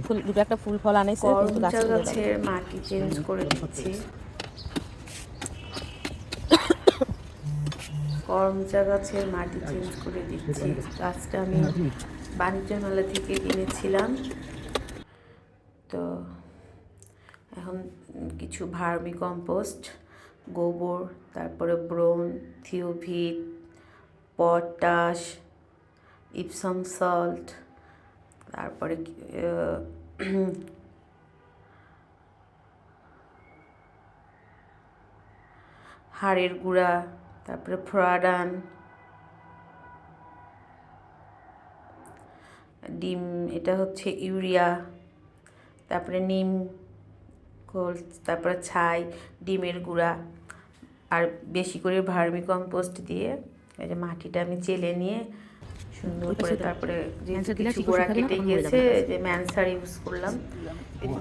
ফুল দুটো একটা ফুল ফল আনাইছে কিন্তু করমচা গাছের মাটি চেঞ্জ করে দিচ্ছি। করমচা গাছের মাটি চেঞ্জ করে দিচ্ছি। গাছটা আমি বাণিজ্য মেলা থেকে কিনেছিলাম। তো এখন কিছু ভার্মি কম্পোস্ট, গোবর, তারপরে ব্রোন, থিওভিট, পটাশ, ইপসাম সল্ট, তারপরে হাড়ের গুঁড়া, তারপরে ফ্রাডান, ডিম, এটা হচ্ছে ইউরিয়া, তারপরে নিম খোল, তারপরে ছাই, ডিমের গুঁড়া আর বেশি করে ভার্মি কম্পোস্ট দিয়ে এই যে মাটিটা আমি চেলে নিয়ে সুন্দর করে, তারপরে যেহেতু কিছু গোড়া কেটে গিয়েছে যে ম্যানসার ইউজ করলাম,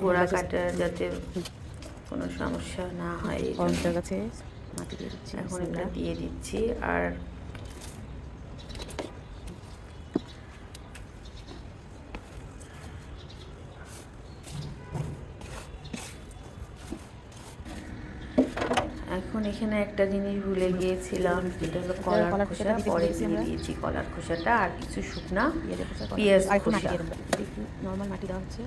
গোড়া কাটা যাতে কোনো সমস্যা না হয়। করমচা গাছে মাটি দিয়ে দিচ্ছি, এখন এটা দিয়ে দিচ্ছি। আর এখন এখানে একটা জিনিস ভুলে গিয়েছিলাম, যেটা হলো কলার খোসা। পরে দিয়ে দিয়েছি কলার খোসাটা আর কিছু শুকনা পেঁয়াজ খোসা। নর্মাল মাটি দেওয়া হচ্ছে।